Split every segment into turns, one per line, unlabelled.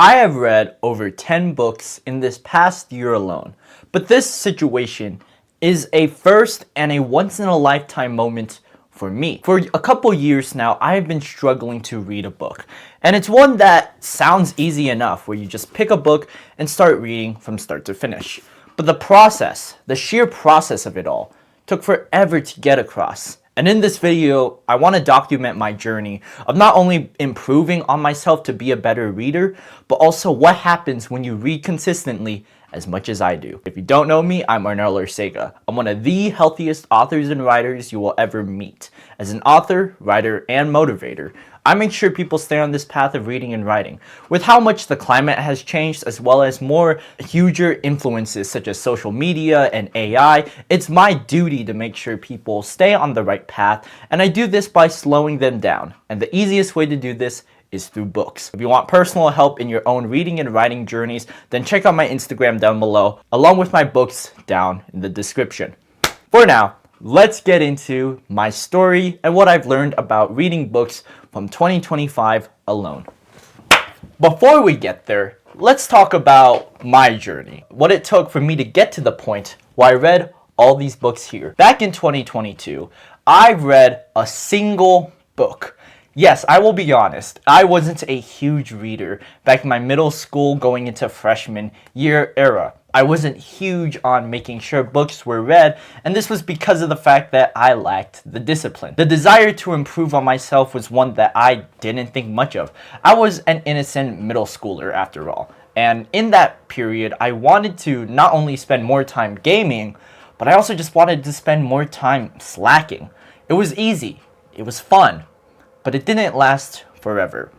I have read over 10 books in this past year alone, but this situation is a first and a once-in-a-lifetime moment for me. For a couple years now, I have been struggling to read a book, and it's one that sounds easy enough, where you just pick a book and start reading from start to finish. But the sheer process of it all, took forever to get across. And in this video, I want to document my journey of not only improving on myself to be a better reader, but also what happens when you read consistently as much as I do. If you don't know me, I'm Arnel Arcega. I'm one of the healthiest authors and writers you will ever meet. As an author, writer, and motivator, I make sure people stay on this path of reading and writing. With how much the climate has changed, as well as more huger influences such as social media and AI, it's my duty to make sure people stay on the right path, and I do this by slowing them down. And the easiest way to do this is through books. If you want personal help in your own reading and writing journeys, then check out my Instagram down below, along with my books down in the description. For now, let's get into my story and what I've learned about reading books from 2025 alone. Before we get there, let's talk about my journey. What it took for me to get to the point where I read all these books here. Back in 2022, I read a single book. Yes, I will be honest, I wasn't a huge reader back in my middle school going into freshman year era. I wasn't huge on making sure books were read, and this was because of the fact that I lacked the discipline. The desire to improve on myself was one that I didn't think much of. I was an innocent middle schooler after all, and in that period, I wanted to not only spend more time gaming, but I also just wanted to spend more time slacking. It was easy, it was fun, but it didn't last forever.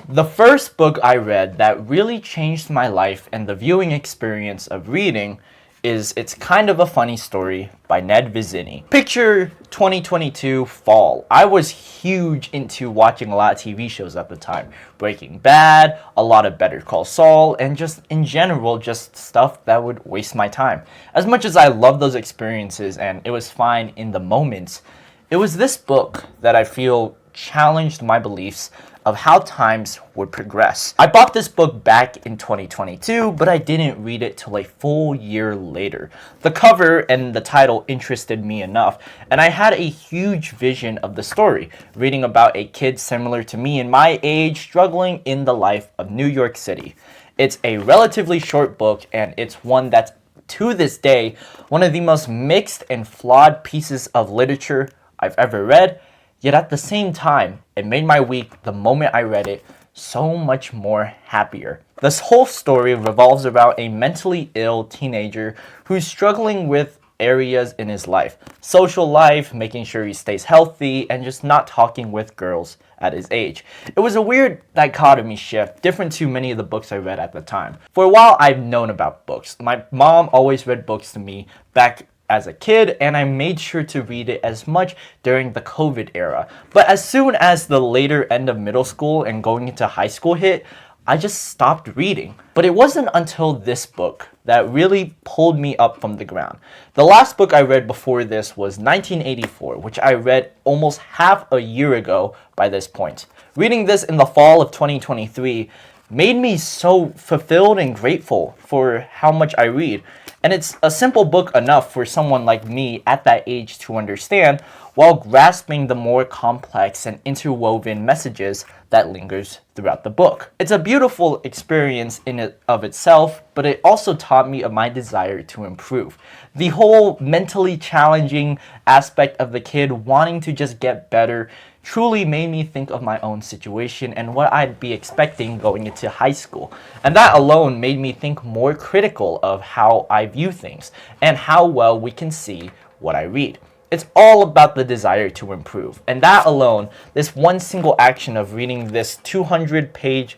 The first book I read that really changed my life and the viewing experience of reading is It's Kind of a Funny Story by Ned Vizzini. Picture 2022 fall. I was huge into watching a lot of TV shows at the time. Breaking Bad, a lot of Better Call Saul, and just in general, just stuff that would waste my time. As much as I love those experiences and it was fine in the moments, it was this book that I feel challenged my beliefs of how times would progress. I bought this book back in 2022, but I didn't read it till a full year later. The cover and the title interested me enough, and I had a huge vision of the story, reading about a kid similar to me in my age struggling in the life of New York City. It's a relatively short book, and it's one that's, to this day, one of the most mixed and flawed pieces of literature I've ever read. Yet at the same time, it made my week the moment I read it so much more happier. This whole story revolves around a mentally ill teenager who's struggling with areas in his life. Social life, making sure he stays healthy, and just not talking with girls at his age. It was a weird dichotomy shift, different to many of the books I read at the time. For a while, I've known about books. My mom always read books to me back as a kid, and I made sure to read it as much during the COVID era. But as soon as the later end of middle school and going into high school hit, I just stopped reading. But it wasn't until this book that really pulled me up from the ground. The last book I read before this was 1984, which I read almost half a year ago by this point. Reading this in the fall of 2023 made me so fulfilled and grateful for how much I read. And it's a simple book enough for someone like me at that age to understand, while grasping the more complex and interwoven messages that lingers throughout the book. It's a beautiful experience in and of itself, but it also taught me of my desire to improve. The whole mentally challenging aspect of the kid wanting to just get better truly made me think of my own situation and what I'd be expecting going into high school. And that alone made me think more critical of how I view things and how well we can see what I read. It's all about the desire to improve. And that alone, this one single action of reading this 400-page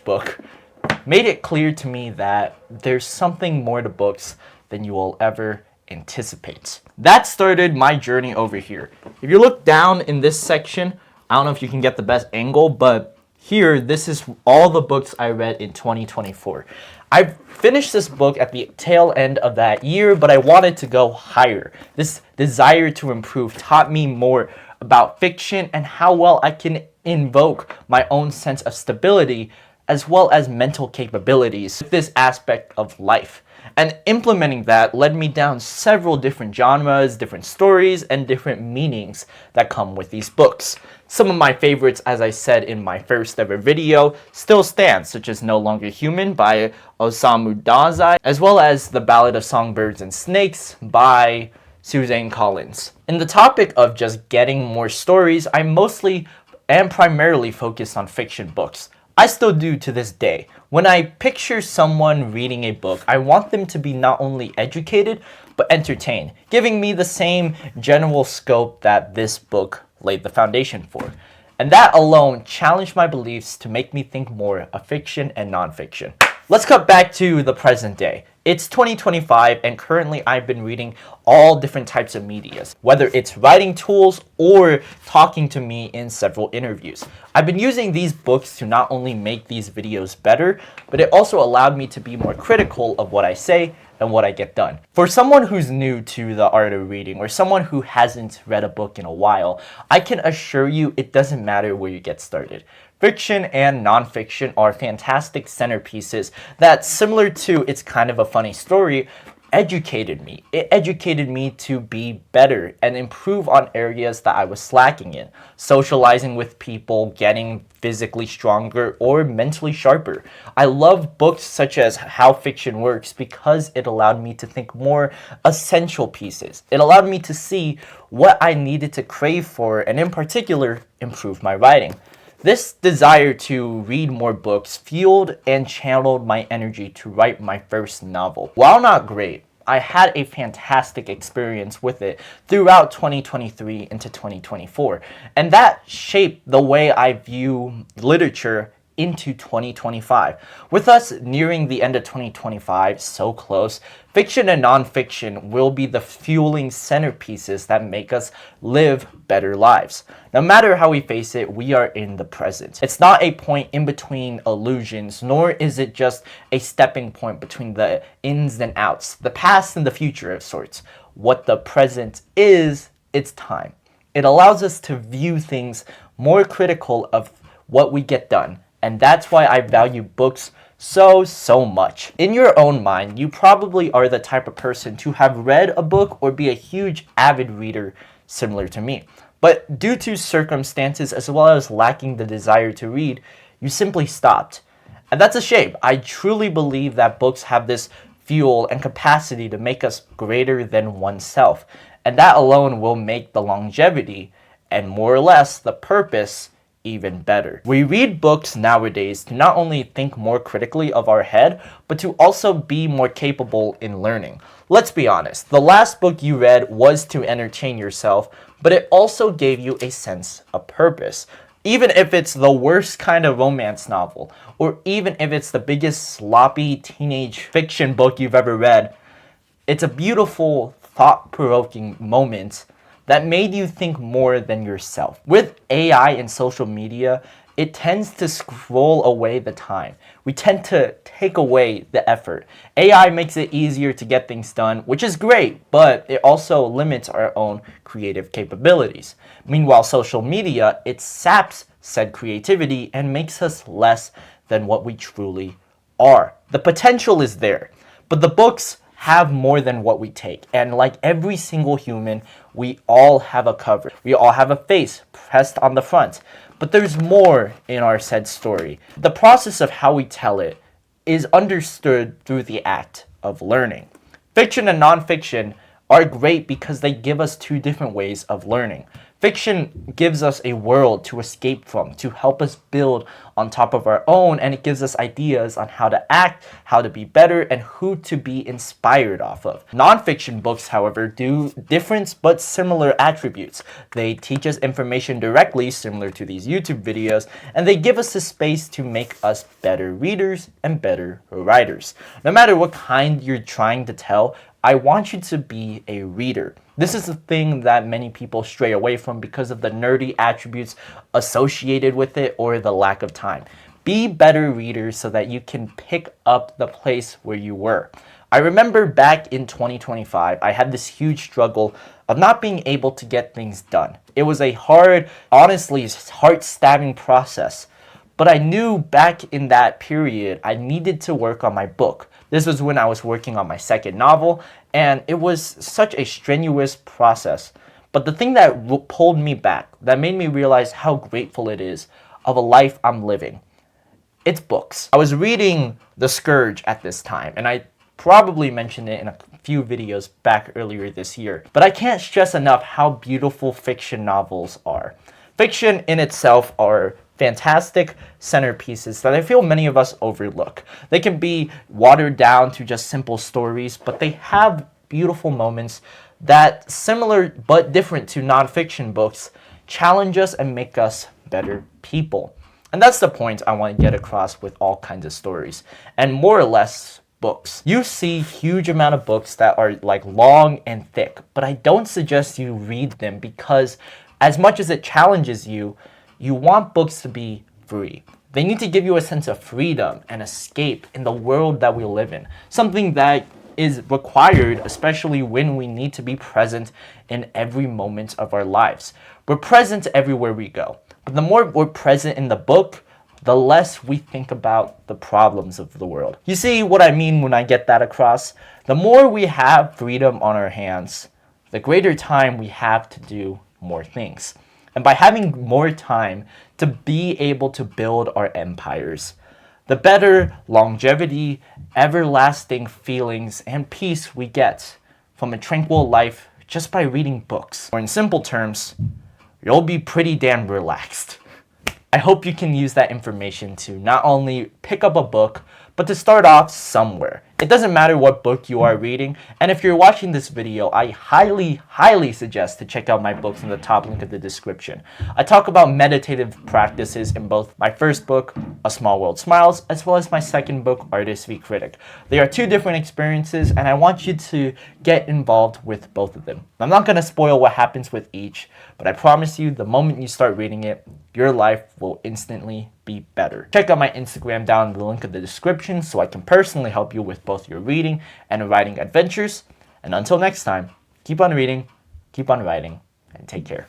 book, made it clear to me that there's something more to books than you will ever anticipate. That started my journey over here. If you look down in this section, I don't know if you can get the best angle, but here, this is all the books I read in 2024. I finished this book at the tail end of that year, but I wanted to go higher. This desire to improve taught me more about fiction and how well I can invoke my own sense of stability as well as mental capabilities with this aspect of life. And implementing that led me down several different genres, different stories, and different meanings that come with these books. Some of my favorites, as I said in my first ever video, still stand, such as No Longer Human by Osamu Dazai, as well as The Ballad of Songbirds and Snakes by Suzanne Collins. In the topic of just getting more stories, I mostly and primarily focus on fiction books. I still do to this day. When I picture someone reading a book, I want them to be not only educated, but entertained, giving me the same general scope that this book laid the foundation for. And that alone challenged my beliefs to make me think more of fiction and nonfiction. Let's cut back to the present day. It's 2025 and currently I've been reading all different types of medias, whether it's writing tools or talking to me in several interviews. I've been using these books to not only make these videos better, but it also allowed me to be more critical of what I say and what I get done. For someone who's new to the art of reading or someone who hasn't read a book in a while, I can assure you it doesn't matter where you get started. Fiction and nonfiction are fantastic centerpieces that, similar to It's Kind of a Funny Story, educated me. It educated me to be better and improve on areas that I was slacking in. Socializing with people, getting physically stronger, or mentally sharper. I love books such as How Fiction Works because it allowed me to think more essential pieces. It allowed me to see what I needed to crave for and in particular, improve my writing. This desire to read more books fueled and channeled my energy to write my first novel. While not great, I had a fantastic experience with it throughout 2023 into 2024, and that shaped the way I view literature into 2025. With us nearing the end of 2025, so close, fiction and nonfiction will be the fueling centerpieces that make us live better lives. No matter how we face it, we are in the present. It's not a point in between illusions, nor is it just a stepping point between the ins and outs, the past and the future of sorts. What the present is, it's time. It allows us to view things more critical of what we get done. And that's why I value books so much. In your own mind, you probably are the type of person to have read a book or be a huge avid reader similar to me. But due to circumstances as well as lacking the desire to read, you simply stopped. And that's a shame. I truly believe that books have this fuel and capacity to make us greater than oneself. And that alone will make the longevity and more or less the purpose even better. We read books nowadays to not only think more critically of our head, but to also be more capable in learning. Let's be honest, the last book you read was to entertain yourself, but it also gave you a sense of purpose. Even if it's the worst kind of romance novel, or even if it's the biggest sloppy teenage fiction book you've ever read, it's a beautiful, thought-provoking moment that made you think more than yourself. With AI and social media, it tends to scroll away the time. We tend to take away the effort. AI makes it easier to get things done, which is great, but it also limits our own creative capabilities. Meanwhile, social media, it saps said creativity and makes us less than what we truly are. The potential is there, but the books have more than what we take. And like every single human, we all have a cover. We all have a face pressed on the front. But there's more in our said story. The process of how we tell it is understood through the act of learning. Fiction and nonfiction are great because they give us two different ways of learning. Fiction gives us a world to escape from, to help us build on top of our own, and it gives us ideas on how to act, how to be better, and who to be inspired off of. Nonfiction books, however, do different but similar attributes. They teach us information directly, similar to these YouTube videos, and they give us the space to make us better readers and better writers. No matter what kind you're trying to tell, I want you to be a reader. This is the thing that many people stray away from because of the nerdy attributes associated with it or the lack of time. Be better readers so that you can pick up the place where you were. I remember back in 2025, I had this huge struggle of not being able to get things done. It was a hard, honestly, heart-stabbing process. But I knew back in that period, I needed to work on my book. This was when I was working on my second novel, and it was such a strenuous process. But the thing that pulled me back, that made me realize how grateful it is of a life I'm living, it's books. I was reading The Scourge at this time, and I probably mentioned it in a few videos back earlier this year. But I can't stress enough how beautiful fiction novels are. Fiction in itself are fantastic centerpieces that I feel many of us overlook. They can be watered down to just simple stories, but they have beautiful moments that, similar but different to nonfiction books, challenge us and make us better people. And that's the point I want to get across with all kinds of stories, and more or less books. You see huge amount of books that are like long and thick, but I don't suggest you read them because as much as it challenges you, you want books to be free. They need to give you a sense of freedom and escape in the world that we live in. Something that is required, especially when we need to be present in every moment of our lives. We're present everywhere we go. But the more we're present in the book, the less we think about the problems of the world. You see what I mean when I get that across? The more we have freedom on our hands, the greater time we have to do more things. And by having more time to be able to build our empires, the better longevity, everlasting feelings, and peace we get from a tranquil life just by reading books. Or in simple terms, you'll be pretty damn relaxed. I hope you can use that information to not only pick up a book, but to start off somewhere. It doesn't matter what book you are reading, and if you're watching this video, I highly suggest to check out my books in the top link of the description. I talk about meditative practices in both my first book, A Small World Smiles, as well as my second book, Artist v Critic. They are two different experiences, and I want you to get involved with both of them. I'm not going to spoil what happens with each, but I promise you, the moment you start reading it, your life will instantly be better. Check out my Instagram down in the link of the description so I can personally help you with both your reading and writing adventures. And until next time, keep on reading, keep on writing, and take care.